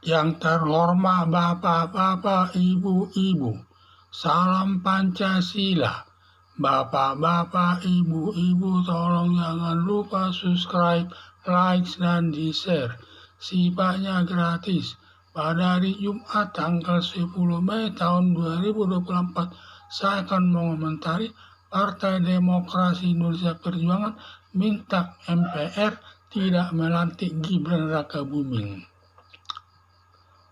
Yang terhormat bapak-bapak, ibu-ibu, salam Pancasila. Bapak-bapak, ibu-ibu, tolong jangan lupa subscribe, like, dan di-share. Sifatnya gratis. Pada hari Jumat tanggal 10 Mei tahun 2024, saya akan mengomentari Partai Demokrasi Indonesia Perjuangan minta MPR tidak melantik Gibran Rakabuming.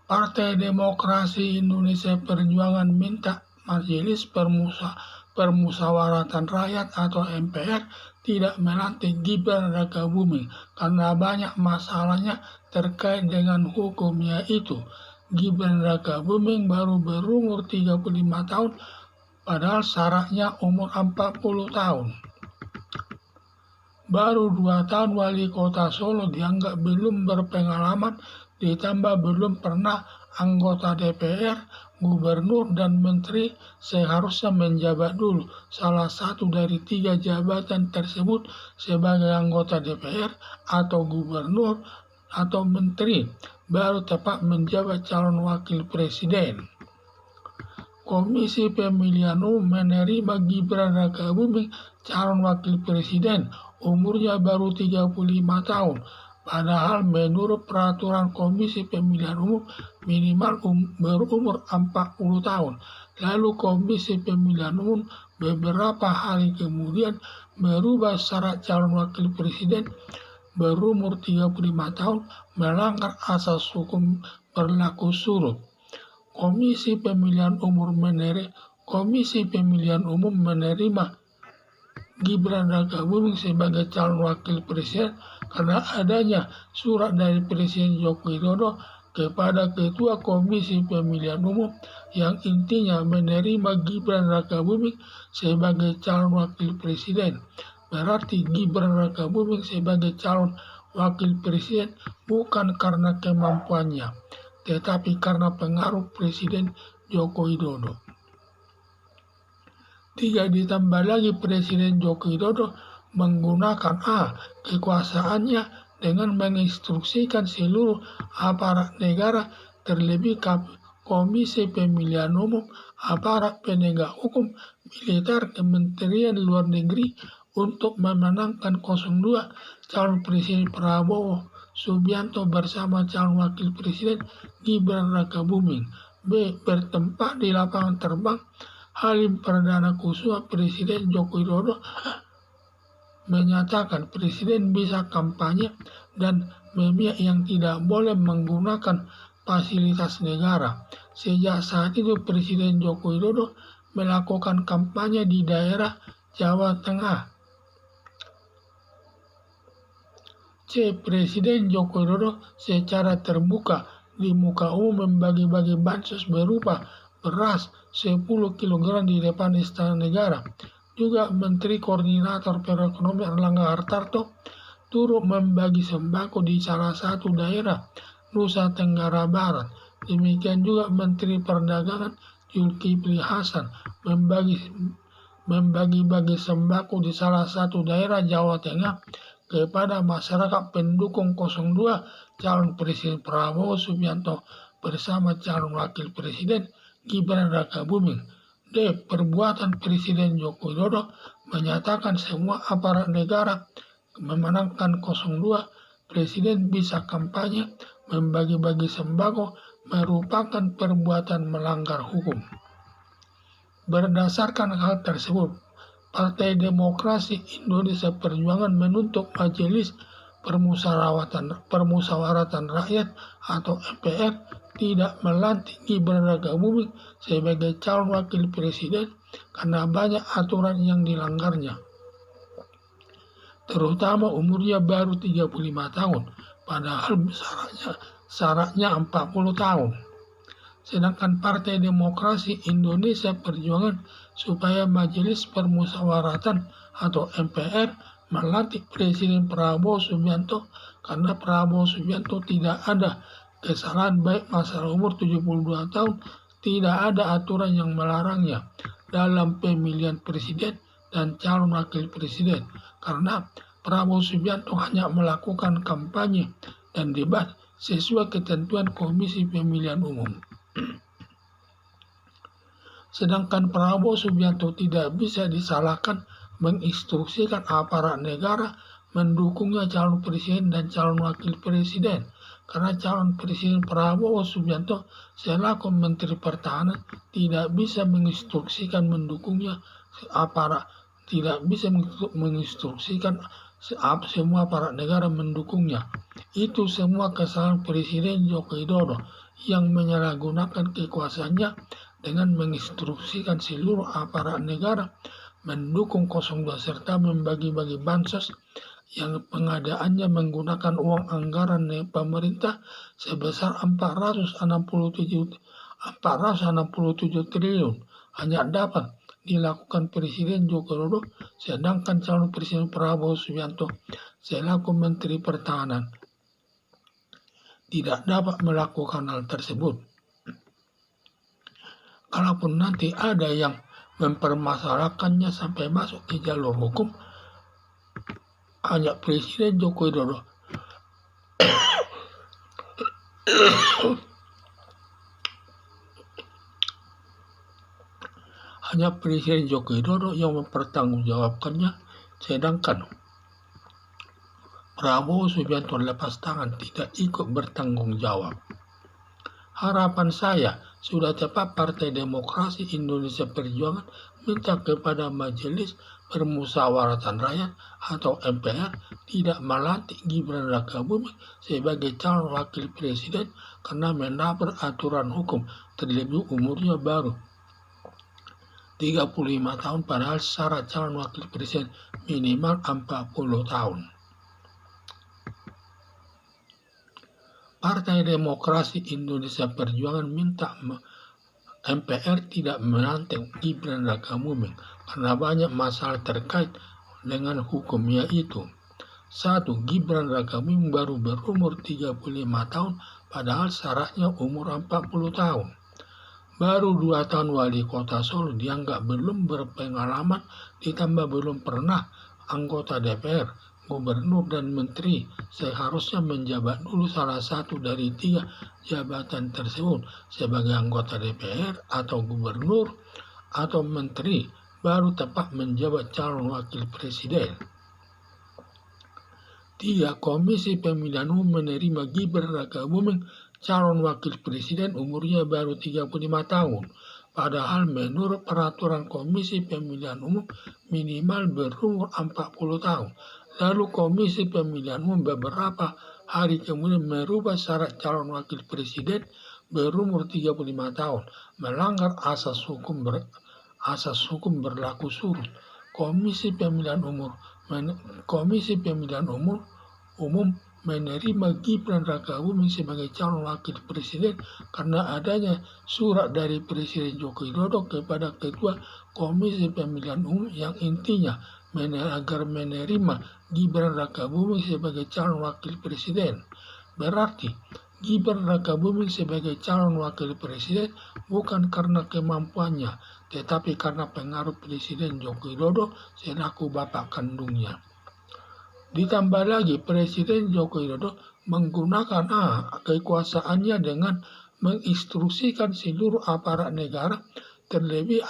Partai Demokrasi Indonesia Perjuangan minta Majelis Permusyawaratan Rakyat atau MPR tidak melantik Gibran Rakabuming karena banyak masalahnya terkait dengan hukum, yaitu Gibran Rakabuming baru berumur 35 tahun padahal syaratnya umur 40 tahun. Baru 2 tahun wali kota Solo dianggap belum berpengalaman, ditambah belum pernah anggota DPR, gubernur, dan menteri, seharusnya menjabat dulu salah satu dari 3 jabatan tersebut sebagai anggota DPR atau gubernur atau menteri, baru tepat menjabat calon wakil presiden. Komisi Pemilihan Umum menerima Gibran Rakabuming calon wakil presiden, umurnya baru 35 tahun. Padahal menurut peraturan Komisi Pemilihan Umum minimal berumur 40 tahun. Lalu Komisi Pemilihan Umum beberapa hari kemudian merubah syarat calon wakil presiden berumur 35 tahun, melanggar asas hukum berlaku surut. Komisi Pemilihan Umum menerima Gibran Rakabuming sebagai calon wakil presiden karena adanya surat dari Presiden Joko Widodo kepada Ketua Komisi Pemilihan Umum yang intinya menerima Gibran Rakabuming sebagai calon wakil presiden. Berarti Gibran Rakabuming sebagai calon wakil presiden bukan karena kemampuannya, tetapi karena pengaruh Presiden Joko Widodo. 3. Ditambah lagi Presiden Joko Widodo menggunakan kekuasaannya dengan menginstruksikan seluruh aparat negara, terlebih Komisi Pemilihan Umum, aparat penegak hukum, militer, Kementerian Luar Negeri untuk memenangkan 02 calon Presiden Prabowo Subianto bersama calon wakil presiden Gibran Rakabuming. B. Bertempat di lapangan terbang Halim Perdana Kusuma, Presiden Joko Widodo menyatakan presiden bisa kampanye dan memihak yang tidak boleh menggunakan fasilitas negara. Sejak saat itu Presiden Joko Widodo melakukan kampanye di daerah Jawa Tengah. C. Presiden Joko Widodo secara terbuka di muka umum membagi-bagi bansos berupa beras 10 kg di depan Istana Negara. Juga Menteri Koordinator Perekonomian Erlangga Hartarto turut membagi sembako di salah satu daerah Nusa Tenggara Barat. Demikian juga Menteri Perdagangan Zulkifli Hasan membagi-bagi sembako di salah satu daerah Jawa Tengah kepada masyarakat pendukung 02 calon Presiden Prabowo Subianto bersama calon wakil presiden Gibran Rakabuming. D. Perbuatan Presiden Joko Widodo menyatakan semua aparat negara memenangkan 02 presiden bisa kampanye, membagi-bagi sembako merupakan perbuatan melanggar hukum. Berdasarkan hal tersebut, Partai Demokrasi Indonesia Perjuangan menuntut Majelis Permusyawaratan Rakyat atau MPR tidak melantik Gibran Rakabuming sebagai calon wakil presiden karena banyak aturan yang dilanggarnya. Terutama umurnya baru 35 tahun, padahal syaratnya 40 tahun. Sedangkan Partai Demokrasi Indonesia Perjuangan supaya Majelis Permusyawaratan atau MPR melantik Presiden Prabowo Subianto karena Prabowo Subianto tidak ada kesalahan baik masalah umur 72 tahun, tidak ada aturan yang melarangnya dalam pemilihan presiden dan calon wakil presiden karena Prabowo Subianto hanya melakukan kampanye dan debat sesuai ketentuan Komisi Pemilihan Umum. Sedangkan Prabowo Subianto tidak bisa disalahkan menginstruksikan aparat negara mendukungnya calon presiden dan calon wakil presiden. Karena calon presiden Prabowo Subianto selaku Menteri Pertahanan tidak bisa menginstruksikan mendukungnya aparat, tidak bisa menginstruksikan semua aparat negara mendukungnya. Itu semua kesalahan Presiden Joko Widodo yang menyalahgunakan kekuasaannya dengan menginstruksikan seluruh aparat negara mendukung 02 serta membagi-bagi bansos yang pengadaannya menggunakan uang anggaran pemerintah sebesar 467 triliun hanya dapat dilakukan Presiden Joko Widodo, sedangkan calon Presiden Prabowo Subianto selaku Menteri Pertahanan tidak dapat melakukan hal tersebut. Kalaupun nanti ada yang mempermasalahkannya sampai masuk ke jalur hukum, hanya Presiden Joko Widodo yang mempertanggungjawabkannya, sedangkan Prabowo Subianto lepas tangan, tidak ikut bertanggung jawab. Harapan saya, sudah tepat Partai Demokrasi Indonesia Perjuangan minta kepada Majelis Permusyawaratan Rakyat atau MPR tidak melantik Gibran Rakabuming sebagai calon wakil presiden karena menabrak aturan hukum, terlebih umurnya baru 35 tahun padahal syarat calon wakil presiden minimal 40 tahun. Partai Demokrasi Indonesia Perjuangan minta MPR tidak melantik Gibran Rakabuming karena banyak masalah terkait dengan hukum, yaitu 1. Gibran Rakabuming baru berumur 35 tahun padahal syaratnya umur 40 tahun. Baru 2 tahun wali kota Solo, dianggap belum berpengalaman, ditambah belum pernah anggota DPR, gubernur dan menteri, seharusnya menjabat dulu salah satu dari 3 jabatan tersebut sebagai anggota DPR atau gubernur atau menteri, baru tepat menjabat calon wakil presiden. 3. Komisi Pemilihan Umum menerima Gibran Rakabuming calon wakil presiden umurnya baru 35 tahun. Padahal menurut peraturan Komisi Pemilihan Umum minimal berumur 40 tahun. Lalu Komisi Pemilihan Umum beberapa hari kemudian merubah syarat calon wakil presiden berumur 35 tahun, melanggar asas hukum berlaku surut. Komisi Pemilihan Umum menerima Gibran Rakabuming sebagai calon wakil presiden karena adanya surat dari Presiden Joko Widodo kepada Ketua Komisi Pemilihan Umum yang intinya agar menerima Gibran Rakabuming sebagai calon wakil presiden. Berarti Gibran Rakabuming sebagai calon wakil presiden bukan karena kemampuannya, tetapi karena pengaruh Presiden Joko Widodo selaku bapak kandungnya. Ditambah lagi Presiden Joko Widodo menggunakan kekuasaannya dengan menginstruksikan seluruh aparat negara, terlebih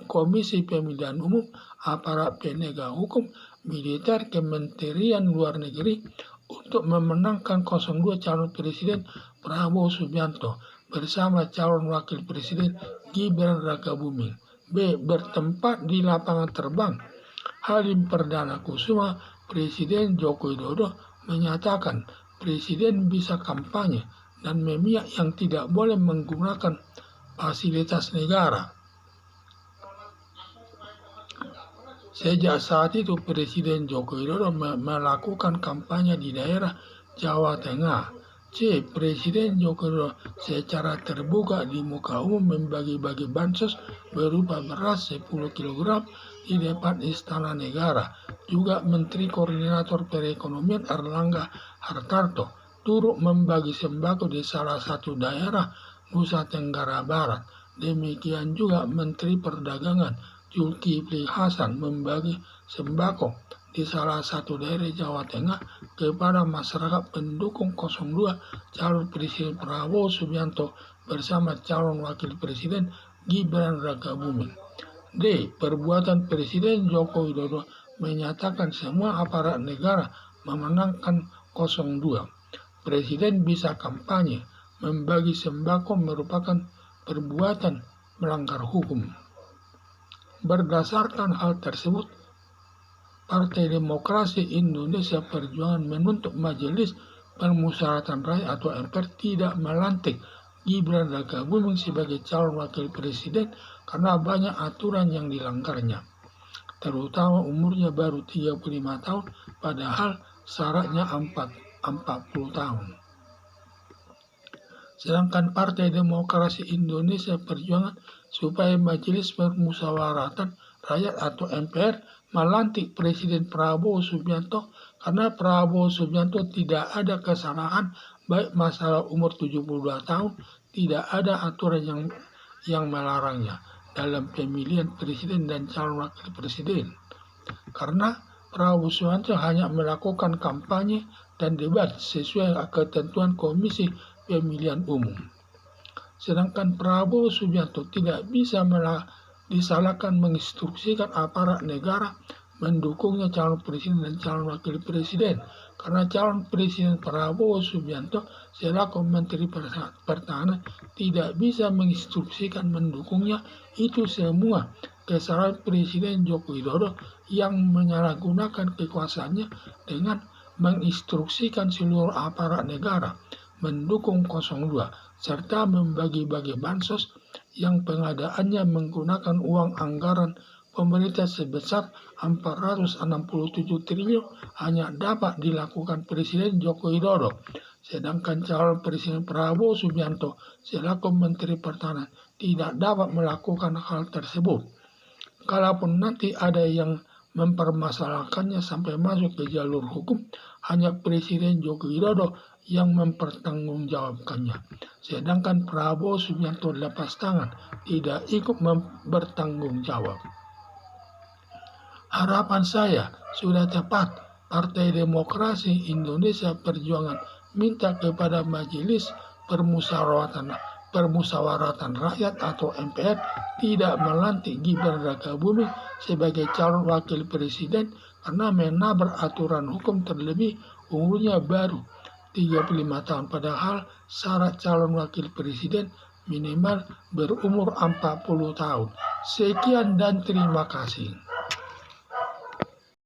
Komisi Pemilihan Umum, aparat penegak hukum, militer, Kementerian Luar Negeri untuk memenangkan 02 calon presiden Prabowo Subianto bersama calon wakil presiden Gibran Rakabuming. B. Bertempat di lapangan terbang Halim Perdana Kusuma, Presiden Joko Widodo menyatakan presiden bisa kampanye dan memihak yang tidak boleh menggunakan fasilitas negara. Sejak saat itu Presiden Joko Widodo melakukan kampanye di daerah Jawa Tengah. C. Presiden Joko Widodo secara terbuka di muka umum membagi-bagi bansos berupa beras 10 kg di depan Istana Negara. Juga Menteri Koordinator Perekonomian Erlangga Hartarto turut membagi sembako di salah satu daerah Nusa Tenggara Barat. Demikian juga Menteri Perdagangan Zulkifli Hasan membagi sembako di salah satu daerah Jawa Tengah kepada masyarakat pendukung 02 calon Presiden Prabowo Subianto bersama calon Wakil Presiden Gibran Rakabuming. D. Perbuatan Presiden Joko Widodo menyatakan semua aparat negara memenangkan 02. Presiden bisa kampanye, membagi sembako merupakan perbuatan melanggar hukum. Berdasarkan hal tersebut, Partai Demokrasi Indonesia Perjuangan menuntut Majelis Permusyawaratan Rakyat atau MPR tidak melantik Gibran Rakabuming sebagai calon wakil presiden karena banyak aturan yang dilanggarnya, terutama umurnya baru 35 tahun padahal syaratnya 40 tahun. Sedangkan Partai Demokrasi Indonesia Perjuangan supaya Majelis Permusyawaratan Rakyat atau MPR melantik Presiden Prabowo Subianto karena Prabowo Subianto tidak ada kesalahan baik masalah umur 72 tahun, tidak ada aturan yang melarangnya dalam pemilihan presiden dan calon wakil presiden. Karena Prabowo Subianto hanya melakukan kampanye dan debat sesuai ketentuan Komisi Pemilihan Umum. Sedangkan Prabowo Subianto tidak bisa disalahkan menginstruksikan aparat negara mendukungnya calon presiden dan calon wakil presiden karena calon presiden Prabowo Subianto selaku Menteri Pertahanan tidak bisa menginstruksikan mendukungnya. Itu semua kesalahan Presiden Joko Widodo yang menyalahgunakan kekuasaannya dengan menginstruksikan seluruh aparat negara mendukung 02 serta membagi-bagi bansos yang pengadaannya menggunakan uang anggaran pemerintah sebesar 467 triliun hanya dapat dilakukan Presiden Joko Widodo. Sedangkan calon Presiden Prabowo Subianto selaku Menteri Pertahanan tidak dapat melakukan hal tersebut. Kalaupun nanti ada yang mempermasalahkannya sampai masuk ke jalur hukum, hanya Presiden Joko Widodo yang mempertanggungjawabkannya. Sedangkan Prabowo Subianto lepas tangan, tidak ikut bertanggung jawab. Harapan saya sudah tepat. Partai Demokrasi Indonesia Perjuangan minta kepada Majelis Permusyawaratan Rakyat atau MPR tidak melantik Gibran Rakabuming sebagai calon wakil presiden karena menabrak aturan hukum, terlebih umurnya baru 35 tahun padahal syarat calon wakil presiden minimal berumur 40 tahun. Sekian dan terima kasih.